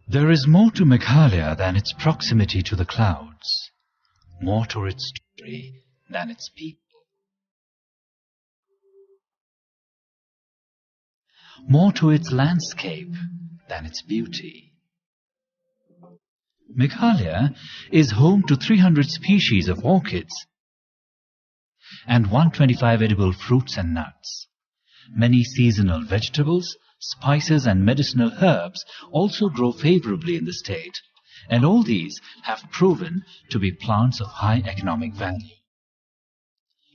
There is more to Meghalaya than its proximity to the clouds, more to its story than its people, more to its landscape than its beauty. Meghalaya is home to 300 species of orchids and 125 edible fruits and nuts. Many seasonal vegetables, spices and medicinal herbs also grow favorably in the state, and all these have proven to be plants of high economic value.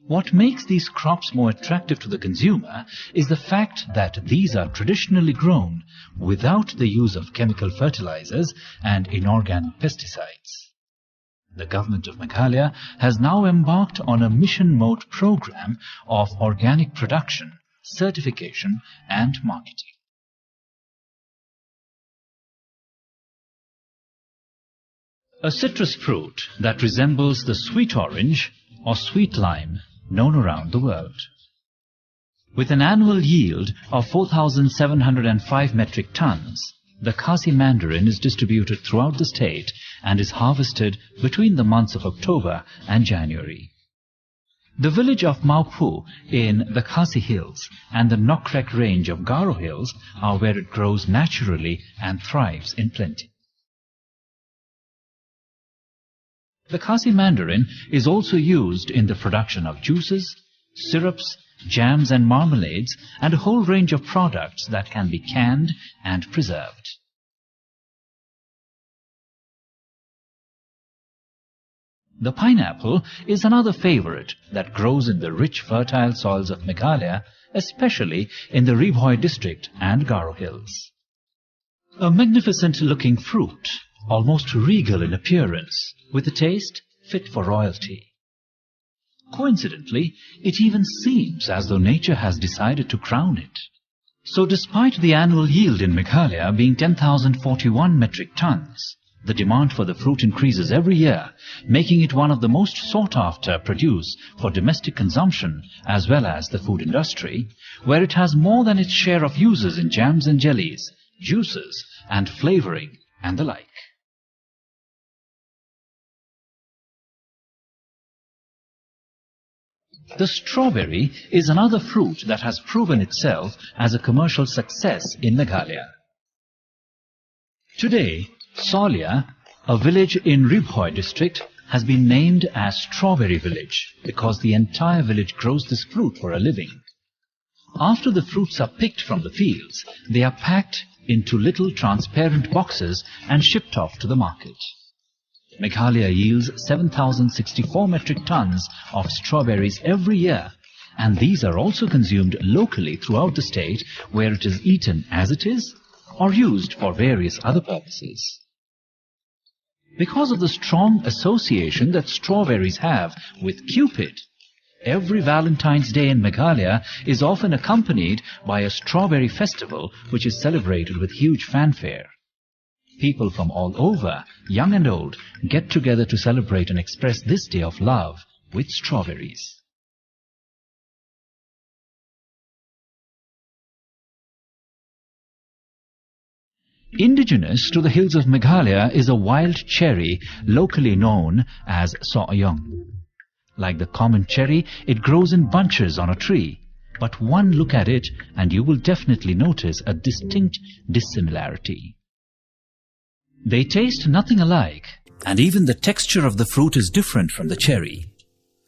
What makes these crops more attractive to the consumer is the fact that these are traditionally grown without the use of chemical fertilizers and inorganic pesticides. The government of Meghalaya has now embarked on a mission mode program of organic production, certification and marketing. A citrus fruit that resembles the sweet orange or sweet lime known around the world. With an annual yield of 4,705 metric tons, the Kasi mandarin is distributed throughout the state and is harvested between the months of October and January. The village of Maupu in the Khasi Hills and the Nokrek range of Garo Hills are where it grows naturally and thrives in plenty. The Kasi mandarin is also used in the production of juices, syrups, jams and marmalades, and a whole range of products that can be canned and preserved. The pineapple is another favorite that grows in the rich fertile soils of Meghalaya, especially in the Ribhoi district and Garo Hills. A magnificent-looking fruit, almost regal in appearance, with a taste fit for royalty. Coincidentally, it even seems as though nature has decided to crown it. So despite the annual yield in Meghalaya being 10,041 metric tons, the demand for the fruit increases every year, making it one of the most sought-after produce for domestic consumption as well as the food industry, where it has more than its share of uses in jams and jellies, juices and flavoring and the like. The strawberry is another fruit that has proven itself as a commercial success in Meghalaya. Today, Solia, a village in Ribhoi district, has been named as Strawberry Village because the entire village grows this fruit for a living. After the fruits are picked from the fields, they are packed into little transparent boxes and shipped off to the market. Meghalaya yields 7,064 metric tons of strawberries every year, and these are also consumed locally throughout the state, where it is eaten as it is or used for various other purposes. Because of the strong association that strawberries have with Cupid, every Valentine's Day in Meghalaya is often accompanied by a strawberry festival which is celebrated with huge fanfare. People from all over, young and old, get together to celebrate and express this day of love with strawberries. Indigenous to the hills of Meghalaya is a wild cherry locally known as Sohiong. Like the common cherry, it grows in bunches on a tree, but one look at it and you will definitely notice a distinct dissimilarity. They taste nothing alike, and even the texture of the fruit is different from the cherry.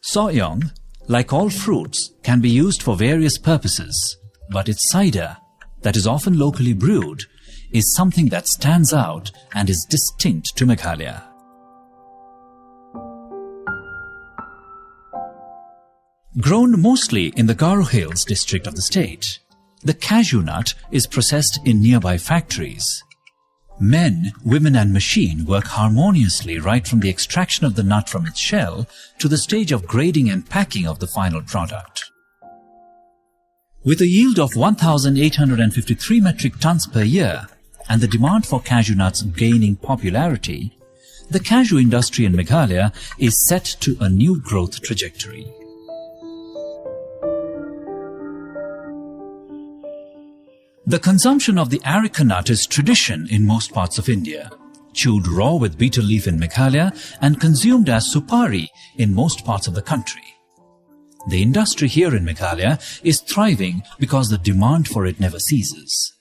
Sohiong, like all fruits, can be used for various purposes, but its cider, that is often locally brewed, is something that stands out and is distinct to Meghalaya. Grown mostly in the Garo Hills district of the state, the cashew nut is processed in nearby factories. Men, women and machine work harmoniously right from the extraction of the nut from its shell to the stage of grading and packing of the final product. With a yield of 1,853 metric tons per year and the demand for cashew nuts gaining popularity, the cashew industry in Meghalaya is set to a new growth trajectory. The consumption of the areca nut is tradition in most parts of India, chewed raw with betel leaf in Meghalaya and consumed as supari in most parts of the country. The industry here in Meghalaya is thriving because the demand for it never ceases.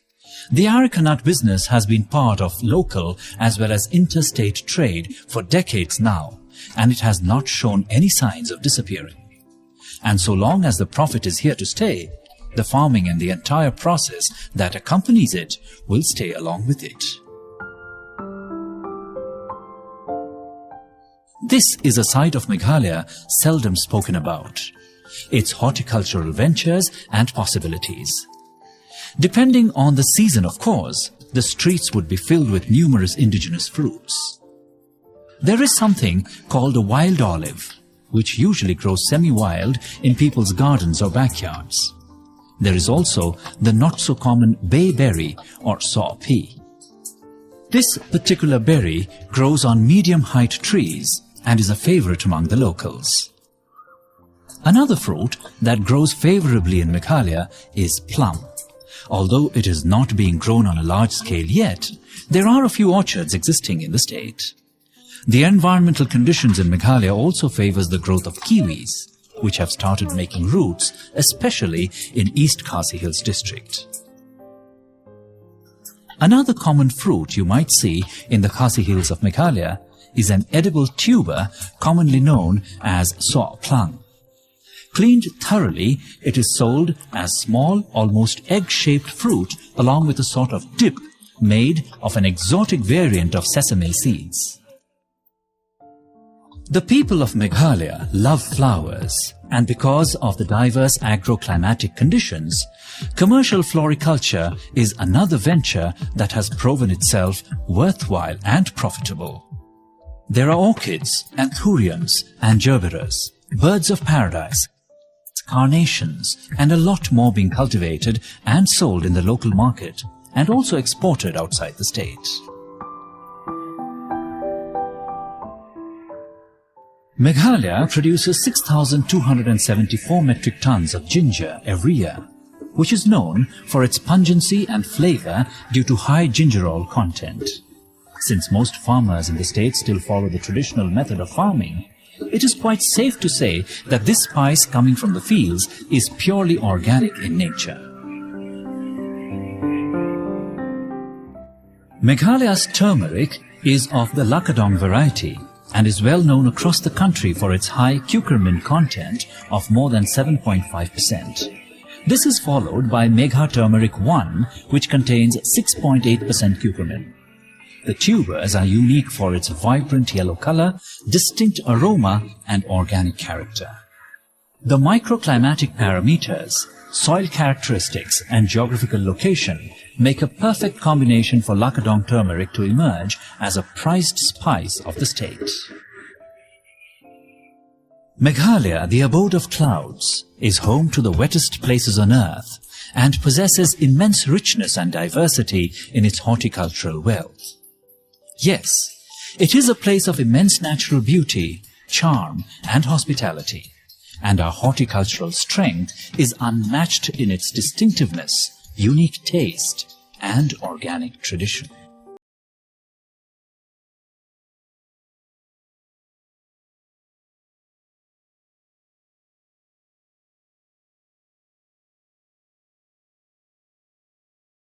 The areca nut business has been part of local as well as interstate trade for decades now, and it has not shown any signs of disappearing. And so long as the profit is here to stay, the farming and the entire process that accompanies it will stay along with it. This is a side of Meghalaya seldom spoken about: its horticultural ventures and possibilities. Depending on the season, of course, the streets would be filled with numerous indigenous fruits. There is something called a wild olive, which usually grows semi-wild in people's gardens or backyards. There is also the not-so-common bayberry or saw pea. This particular berry grows on medium-height trees and is a favorite among the locals. Another fruit that grows favorably in Meghalaya is plum. Although it is not being grown on a large scale yet, there are a few orchards existing in the state. The environmental conditions in Meghalaya also favors the growth of kiwis, which have started making roots, especially in East Khasi Hills district. Another common fruit you might see in the Khasi Hills of Meghalaya is an edible tuber commonly known as saw plum. Cleaned thoroughly, it is sold as small, almost egg-shaped fruit along with a sort of dip made of an exotic variant of sesame seeds. The people of Meghalaya love flowers, and because of the diverse agroclimatic conditions, commercial floriculture is another venture that has proven itself worthwhile and profitable. There are orchids, anthuriums, and gerberas, birds of paradise, carnations, and a lot more being cultivated and sold in the local market and also exported outside the state. Meghalaya produces 6,274 metric tons of ginger every year, which is known for its pungency and flavor due to high gingerol content. Since most farmers in the state still follow the traditional method of farming, it is quite safe to say that this spice coming from the fields is purely organic in nature. Meghalaya's turmeric is of the Lakadong variety and is well known across the country for its high curcumin content of more than 7.5%. This is followed by Megha Turmeric 1, which contains 6.8% curcumin. The tubers are unique for its vibrant yellow color, distinct aroma, and organic character. The microclimatic parameters, soil characteristics, and geographical location make a perfect combination for Lakadong turmeric to emerge as a prized spice of the state. Meghalaya, the abode of clouds, is home to the wettest places on earth and possesses immense richness and diversity in its horticultural wealth. Yes, it is a place of immense natural beauty, charm, and hospitality, and our horticultural strength is unmatched in its distinctiveness, unique taste, and organic tradition.